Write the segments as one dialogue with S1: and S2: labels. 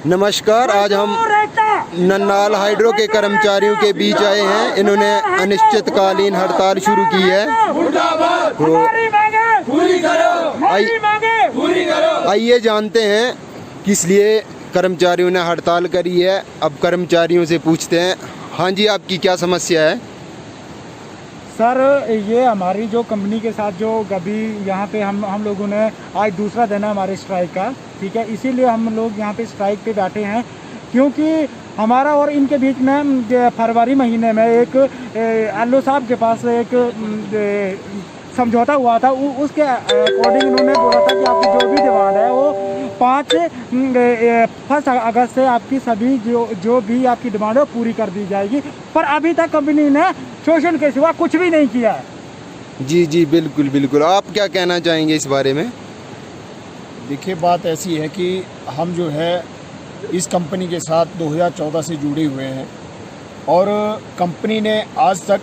S1: नमस्कार। आज हम नन्नाल हाइड्रो के कर्मचारियों के बीच आए हैं। इन्होंने अनिश्चितकालीन हड़ताल शुरू की है। तो आइए जानते हैं किस लिए कर्मचारियों ने हड़ताल करी है। अब कर्मचारियों से पूछते हैं। हाँ जी, आपकी क्या समस्या है?
S2: सर, ये हमारी जो कंपनी के साथ जो अभी यहाँ पे हम लोगों ने आज दूसरा दिन है हमारे स्ट्राइक का, ठीक है। इसीलिए हम लोग यहाँ पे स्ट्राइक पे बैठे हैं, क्योंकि हमारा और इनके बीच में फरवरी महीने में एक एलओ साहब के पास एक समझौता हुआ था। उसके अकॉर्डिंग इन्होंने बोला था कि आपकी जो भी डिमांड है वो 1 अगस्त से आपकी सभी जो भी आपकी डिमांड है वो पूरी कर दी जाएगी। पर अभी तक कंपनी ने शोषण के सिवा कुछ भी नहीं किया है।
S1: जी जी, बिल्कुल बिल्कुल। आप क्या कहना चाहेंगे इस बारे में?
S3: देखिए, बात ऐसी है कि हम जो है इस कंपनी के साथ 2014 से जुड़े हुए हैं और कंपनी ने आज तक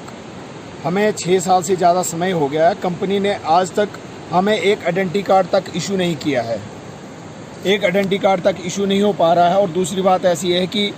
S3: हमें 6 साल से ज़्यादा समय हो गया है। कंपनी ने आज तक हमें एक आइडेंटिटी कार्ड तक इशू नहीं किया है। एक आइडेंटिटी कार्ड तक इशू नहीं हो पा रहा है। और दूसरी बात ऐसी है कि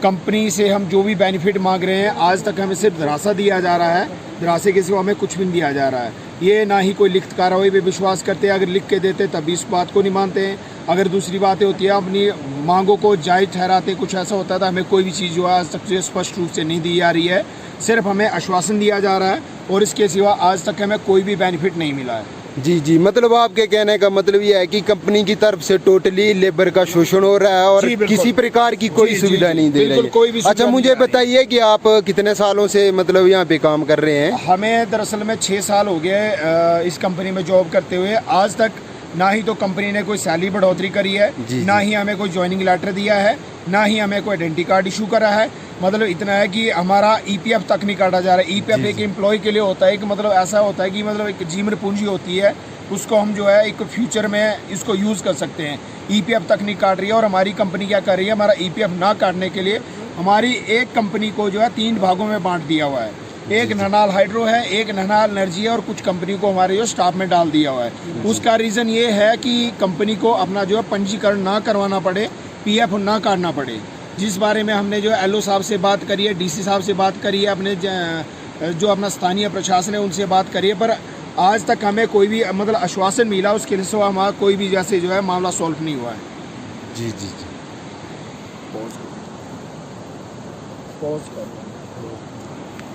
S3: कंपनी से हम जो भी बेनिफिट मांग रहे हैं, आज तक हमें सिर्फ धरासा दिया जा रहा है। धरासे के सिवा हमें कुछ भी नहीं दिया जा रहा है। ये ना ही कोई लिखित कार्रवाई पे विश्वास करते हैं। अगर लिख के देते तभी इस बात को नहीं मानते हैं। अगर दूसरी बातें होती है, अपनी मांगों को जायज़ ठहराते, कुछ ऐसा होता था, हमें कोई भी चीज़ जो है आज तक जो स्पष्ट रूप से नहीं दी जा रही है। सिर्फ हमें आश्वासन दिया जा रहा है और इसके सिवा आज तक हमें कोई भी बेनिफिट नहीं मिला है।
S1: जी जी, मतलब आपके कहने का मतलब ये है कि कंपनी की तरफ से टोटली लेबर का शोषण हो रहा है और किसी प्रकार की कोई सुविधा नहीं दे रही है। अच्छा, मुझे बताइए कि आप कितने सालों से मतलब यहाँ पे काम कर रहे हैं?
S3: हमें दरअसल में 6 साल हो गए इस कंपनी में जॉब करते हुए। आज तक ना ही तो कंपनी ने कोई सैलरी बढ़ोतरी करी है, ना ही हमें कोई ज्वाइनिंग लेटर दिया है, ना ही हमें कोई आइडेंटिटी कार्ड इशू करा है। मतलब इतना है कि हमारा ईपीएफ तक नहीं काटा जा रहा है। ईपीएफ एक एम्प्लॉय के लिए होता है कि मतलब ऐसा होता है कि मतलब एक जीवन पूंजी होती है, उसको हम जो है एक फ्यूचर में इसको यूज़ कर सकते हैं। ईपीएफ तक नहीं काट रही है और हमारी कंपनी क्या कर रही है, हमारा ईपीएफ ना काटने के लिए हमारी एक कंपनी को जो है 3 भागों में बांट दिया हुआ है। एक नन्नाल हाइड्रो है, एक नन्नाल एनर्जी है और कुछ कंपनी को हमारे जो स्टाफ में डाल दिया हुआ है। उसका रीज़न ये है कि कंपनी को अपना जो है पंजीकरण ना करवाना पड़े, पीएफ ना काटना पड़े। जिस बारे में हमने जो एलओ साहब से बात करी है, डीसी साहब से बात करी है, अपने जो अपना स्थानीय प्रशासन है उनसे बात करी है, पर आज तक हमें कोई भी मतलब आश्वासन मिला उसके लिए हमारा कोई भी जैसे जो है मामला सॉल्व नहीं हुआ है।
S1: जी जी जी।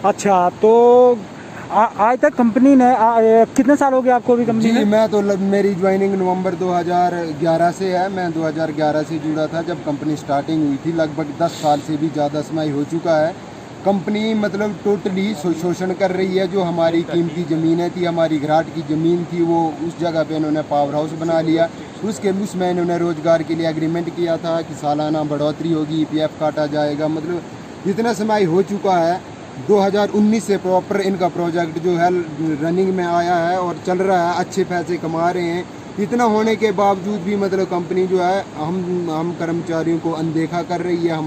S2: अच्छा, तो आज तक कंपनी ने कितने साल हो गए आपको भी कंपनी में?
S1: मैं तो मेरी ज्वाइनिंग नवंबर 2011 से है। मैं 2011 से जुड़ा था जब कंपनी स्टार्टिंग हुई थी। लगभग 10 साल से भी ज़्यादा समय हो चुका है। कंपनी मतलब टोटली शोषण कर रही है। जो हमारी कीमती ज़मीनें थी, हमारी घराट की ज़मीन थी, वो उस जगह पे इन्होंने पावर हाउस बना लिया। उसमें इन्होंने रोज़गार के लिए एग्रीमेंट किया था कि सालाना बढ़ोतरी होगी, ईपीएफ काटा जाएगा। मतलब इतना समय हो चुका है। 2019 से प्रॉपर इनका प्रोजेक्ट जो है रनिंग में आया है और चल रहा है, अच्छे पैसे कमा रहे हैं। इतना होने के बावजूद भी मतलब कंपनी जो है हम कर्मचारियों को अनदेखा कर रही है,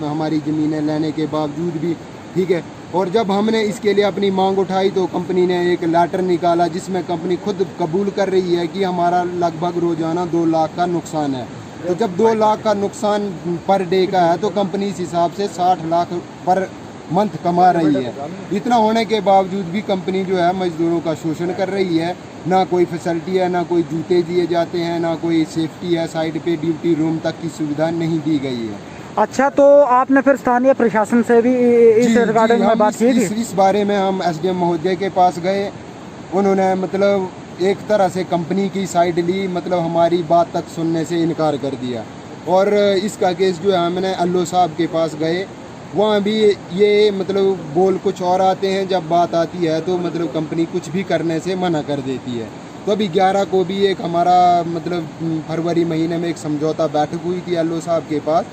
S1: हमारी ज़मीनें लेने के बावजूद भी, ठीक है। और जब हमने इसके लिए अपनी मांग उठाई तो कंपनी ने एक लेटर निकाला जिसमें कंपनी खुद कबूल कर रही है कि हमारा लगभग रोज़ाना 2 लाख का नुकसान है। तो जब 2 लाख का नुकसान पर डे का है तो कंपनी इस हिसाब से 60 लाख पर मंथ कमा रही है। इतना होने के बावजूद भी कंपनी जो है मजदूरों का शोषण कर रही है। ना कोई फैसिलिटी है, ना कोई जूते दिए जाते हैं, ना कोई सेफ्टी है। साइड पे ड्यूटी रूम तक की सुविधा नहीं दी गई है।
S2: अच्छा, तो आपने फिर स्थानीय प्रशासन से भी इस रिगार्डिंग में बात की थी?
S1: इस बारे में हम एसडीएम महोदय के पास गए। उन्होंने मतलब एक तरह से कंपनी की साइड ली, मतलब हमारी बात तक सुनने से इनकार कर दिया। और इसका केस जो है हमने एलओ साहब के पास गए, वहाँ भी ये मतलब बोल कुछ और आते हैं। जब बात आती है तो मतलब कंपनी कुछ भी करने से मना कर देती है। तो अभी 11 को भी एक हमारा मतलब फरवरी महीने में एक समझौता बैठक हुई थी एलओ साहब के पास।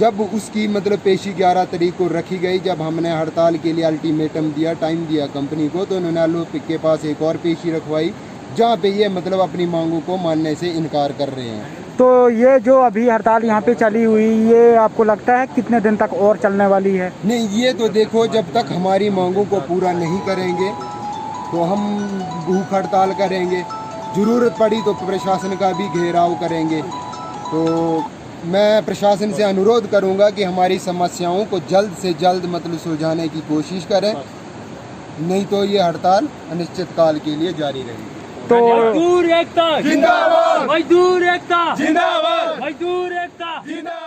S1: जब उसकी मतलब पेशी 11 तारीख को रखी गई, जब हमने हड़ताल के लिए अल्टीमेटम दिया, टाइम दिया कंपनी को, तो उन्होंने एलओ के पास एक और पेशी रखवाई जहाँ पे ये मतलब अपनी मांगों को मानने से इनकार कर रहे हैं।
S2: तो ये जो अभी हड़ताल यहाँ पे चली हुई, ये आपको लगता है कितने दिन तक और चलने वाली है?
S1: नहीं, ये तो देखो, जब तक हमारी मांगों को पूरा नहीं करेंगे तो हम भूख हड़ताल करेंगे। ज़रूरत पड़ी तो प्रशासन का भी घेराव करेंगे। तो मैं प्रशासन से अनुरोध करूंगा कि हमारी समस्याओं को जल्द से जल्द मतलब सुलझाने की कोशिश करें, नहीं तो ये हड़ताल अनिश्चित काल के लिए जारी रहेगी।
S2: तो
S4: मजदूर एकता
S3: जिंदाबाद,
S4: मजदूर एकता
S3: जिंदाबाद,
S4: मजदूर एकता
S3: जिंदाबाद।